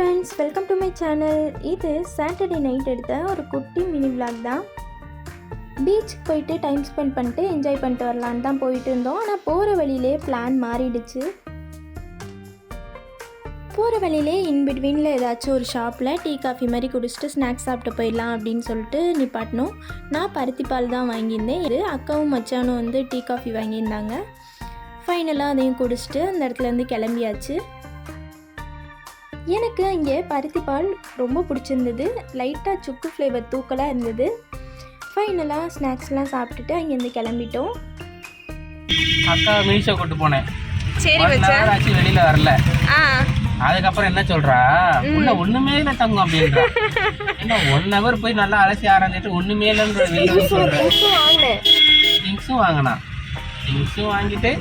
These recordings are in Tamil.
Friends, welcome to my channel. இது சாட்டர்டே நைட் எடுத்த ஒரு குட்டி மினி விளாக் தான். பீச்சுக்கு போயிட்டு டைம் ஸ்பெண்ட் பண்ணிட்டு என்ஜாய் பண்ணிட்டு வரலான்னு தான் போயிட்டு இருந்தோம். ஆனால் போகிற வழியிலே பிளான் மாறிடுச்சு. போகிற வழியிலே இன்பிட்வீனில் ஏதாச்சும் ஒரு ஷாப்பில் டீ காஃபி மாதிரி குடிச்சிட்டு ஸ்நாக்ஸ் சாப்பிட்டு போயிடலாம் அப்படின்னு சொல்லிட்டு நிப்பாட்டினோம். நான் பருத்திப்பால் தான் வாங்கியிருந்தேன். இது அக்காவும் மச்சானும் வந்து டீ காஃபி வாங்கியிருந்தாங்க. ஃபைனலாக அதையும் குடிச்சிட்டு அந்த இடத்துலேருந்து கிளம்பியாச்சு. எனக்கு இங்கே பருத்திப்பால் ரொம்ப பிடிச்சிருந்தது. லைட்டாக சுக்கு ஃப்ளேவர் தூக்கலாக இருந்தது. ஃபைனலாக ஸ்நாக்ஸ்லாம் சாப்பிட்டுட்டு அங்கேருந்து கிளம்பிட்டோம். அக்கா மீஷோ கூட்டு போனேன். சரி வச்சு வெளியில் வரல. அதுக்கப்புறம் என்ன சொல்கிறா, ஒன்றுமே இல்லை தங்கம் அப்படின்றா. என்ன 1 hour போய் நல்லா அலசி ஆரம்பிச்சுட்டு ஒன்றுமே இல்லைன்ற திங்ஸும் வாங்கினா. திங்ஸும் வாங்கிட்டு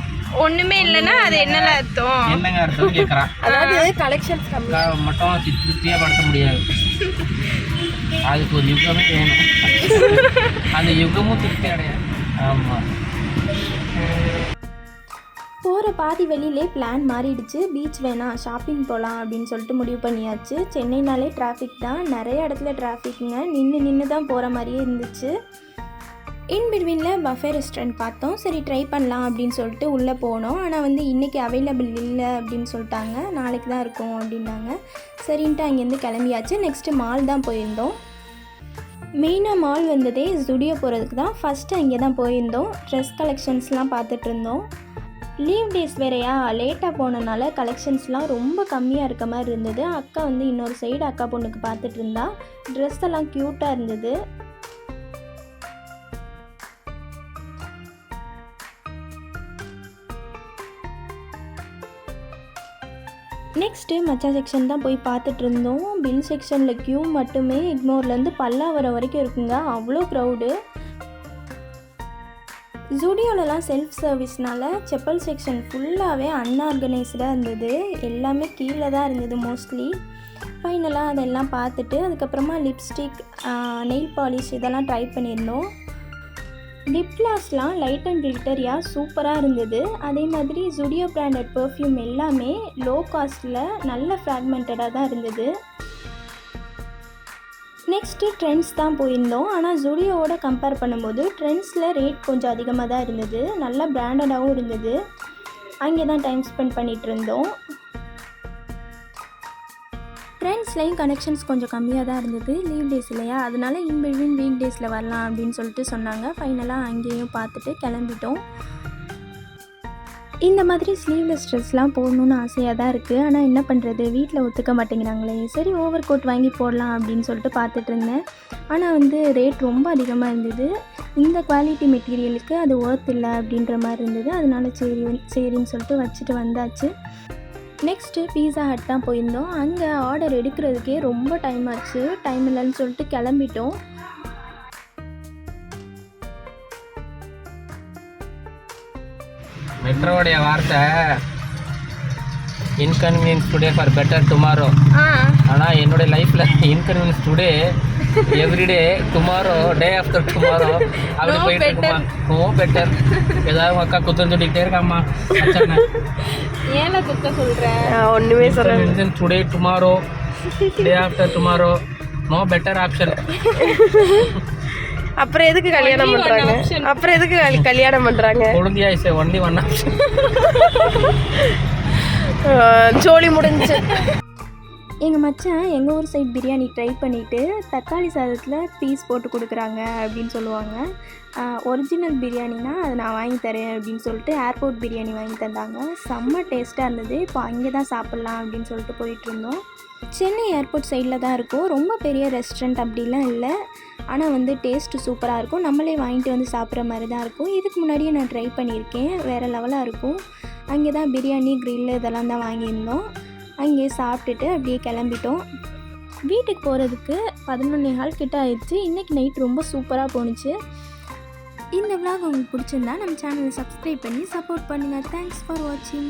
ஒண்ணுமே இல்லைன்னா அது என்னல அர்த்தம்? என்னங்க அர்த்தம் கேட்குறான். அதாவது கலெக்ஷன்ஸ் மட்டும் திருப்தியாக படுத்த முடியாது. அதுக்கு ஒரு யுகமே வேணும். அந்த யுகமும் திருப்தி அடையாது. ஆமாம். போகிற பாதி வெளியிலே பிளான் மாறிடுச்சு. பீச் வேணாம், ஷாப்பிங் போகலாம் அப்படின்னு சொல்லிட்டு முடிவு பண்ணியாச்சு. சென்னைனாலே டிராஃபிக் தான், நிறைய இடத்துல டிராஃபிக்குங்க. நின்று தான் போகிற மாதிரியே இருந்துச்சு. இன்பிட்வீனில் பஃபே ரெஸ்டாரண்ட் பார்த்தோம். சரி ட்ரை பண்ணலாம் அப்படின்னு சொல்லிட்டு உள்ளே போனோம். ஆனால் வந்து இன்றைக்கி அவைலபிள் இல்லை அப்படின்னு சொல்லிட்டாங்க. நாளைக்கு தான் இருக்கும் அப்படின்னாங்க. சரின்ட்டு அங்கேருந்து கிளம்பியாச்சு. நெக்ஸ்ட்டு மால் தான் போயிருந்தோம். மெயினாக மால் வந்ததே ஸ்டுடியோ போகிறதுக்கு தான். ஃபஸ்ட்டு அங்கே தான் போயிருந்தோம். ட்ரெஸ் கலெக்ஷன்ஸ்லாம் பார்த்துட்டு இருந்தோம். லீவ் டேஸ் வேறையா, லேட்டாக போனனால கலெக்ஷன்ஸ்லாம் ரொம்ப கம்மியாக இருக்க மாதிரி இருந்தது. அக்கா வந்து இன்னொரு சைடு அக்கா பொண்ணுக்கு பார்த்துட்டு இருந்தா. ட்ரெஸ் எல்லாம் க்யூட்டாக இருந்தது. நெக்ஸ்ட்டு மச்சா செக்ஷன் தான் போய் பார்த்துட்டு இருந்தோம். பில் செக்ஷனில் க்யூ மட்டுமே எக்மோர்லேருந்து பல்லாவரம் வரைக்கும் இருக்குங்க. அவ்வளோ க்ரௌடு. ஜூடியோலலாம் செல்ஃப் சர்வீஸ்னால செப்பல் செக்ஷன் ஃபுல்லாகவே அன்ஆர்கனைஸ்டாக இருந்தது. எல்லாமே கீழே தான் இருந்தது மோஸ்ட்லி. ஃபைனலாக அதெல்லாம் பார்த்துட்டு அதுக்கப்புறமா லிப்ஸ்டிக், நெயில் பாலிஷ் இதெல்லாம் ட்ரை பண்ணியிருந்தோம். லிப் கிளாஸ்லாம் லைட் அண்ட் கிளிட்டரியாக சூப்பராக இருந்தது. அதே மாதிரி ஜூடியோ பிராண்டட் பெர்ஃப்யூம் எல்லாமே லோ காஸ்ட்டில் நல்ல ஃப்ராக்மெண்டடாக தான் இருந்தது. நெக்ஸ்ட்டு ட்ரெண்ட்ஸ் தான் போயிருந்தோம். ஆனால் ஜூடியோவோட கம்பேர் பண்ணும்போது ட்ரெண்ட்ஸில் ரேட் கொஞ்சம் அதிகமாக தான் இருந்தது. நல்லா பிராண்டடாகவும் இருந்தது. அங்கே தான் டைம் ஸ்பெண்ட் பண்ணிகிட்டு இருந்தோம். ட்ரெண்ட்ஸ்லேயும் கனெக்ஷன்ஸ் கொஞ்சம் கம்மியாக தான் இருந்தது. லீவ் டேஸ் இல்லையா, அதனால இன்பிட்வீன் வீக் டேஸில் வரலாம் அப்படின்னு சொல்லிட்டு சொன்னாங்க. ஃபைனலாக அங்கேயும் பார்த்துட்டு கிளம்பிட்டோம். இந்த மாதிரி ஸ்லீவ்லெஸ் ட்ரெஸ்லாம் போடணுன்னு ஆசையாக தான் இருக்குது. ஆனால் என்ன பண்ணுறது, வீட்டில் ஒத்துக்க மாட்டேங்கிறாங்களே. சரி ஓவர் கோட் வாங்கி போடலாம் அப்படின்னு சொல்லிட்டு பார்த்துட்டு இருந்தேன். ஆனால் வந்து ரேட் ரொம்ப அதிகமாக இருந்தது. இந்த குவாலிட்டி மெட்டீரியலுக்கு அது ஒர்த் இல்லை அப்படின்ற மாதிரி இருந்தது. அதனால சரின்னு சொல்லிட்டு வச்சுட்டு வந்தாச்சு. நெக்ஸ்ட்டு பீஸா ஹட் தான் போயிருந்தோம். அங்கே ஆர்டர் எடுக்கிறதுக்கே ரொம்ப டைம் ஆச்சு. டைம் இல்லைன்னு சொல்லிட்டு கிளம்பிட்டோம். மெட்ரோடைய வார்த்தை inconvenience today for better tomorrow. ஆனால் என்னுடைய லைஃப்பில் inconvenience today everyday, tomorrow, day after tomorrow அப்படி போயிட்டு இருக்குமா. No better. ஏதாவது அக்கா குத்தம் சொல்லிக்கிட்டே இருக்காம்மா. ஏன்ல குத்த சொல்கிறேன்? ஒன்றுமே சொல்கிறேன். Today tomorrow, day after tomorrow, no better option. அப்புறம் எதுக்கு கல்யாணம் பண்றாங்க? அப்புறம் எதுக்கு கல்யாணம் பண்றாங்க? ஒழுங்கியா இஸ் ஒன்லி ஒன் ஆப்ஷன். ஜோலி முடிஞ்சு. எங்கள் மச்சான் எங்கள் ஊர் சைட் பிரியாணி ட்ரை பண்ணிவிட்டு தக்காளி சாதத்தில் பீஸ் போட்டு கொடுக்குறாங்க அப்படின்னு சொல்லுவாங்க. ஒரிஜினல் பிரியாணினா அதை நான் வாங்கி தரேன் அப்படின்னு சொல்லிட்டு ஏர்போர்ட் பிரியாணி வாங்கி தந்தாங்க. செம்ம டேஸ்ட்டாக இருந்தது. இப்போ அங்கே தான் சாப்பிட்லாம் அப்படின்னு சொல்லிட்டு போயிட்டுருந்தோம். சென்னை ஏர்போர்ட் சைடில் தான் இருக்கும். ரொம்ப பெரிய ரெஸ்டாரண்ட் அப்படிலாம் இல்லை. ஆனால் வந்து டேஸ்ட்டு சூப்பராக இருக்கும். நம்மளே வாங்கிட்டு வந்து சாப்பிட்ற மாதிரி தான் இருக்கும். இதுக்கு முன்னாடியே நான் ட்ரை பண்ணியிருக்கேன். வேறு லெவலாக இருக்கும். அங்கே தான் பிரியாணி, க்ரில் இதெல்லாம் தான் வாங்கியிருந்தோம். அங்கேயே சாப்பிட்டுட்டு அப்படியே கிளம்பிட்டோம். வீட்டுக்கு போகிறதுக்கு 11:15 கிட்ட ஆயிடுச்சு. இன்றைக்கி நைட் ரொம்ப சூப்பராக போணுச்சு. இந்த விளாக் உங்களுக்கு பிடிச்சிருந்தா நம்ம சேனலை சப்ஸ்கிரைப் பண்ணி சப்போர்ட் பண்ணுங்கள். தேங்க்ஸ் ஃபார் வாட்சிங்.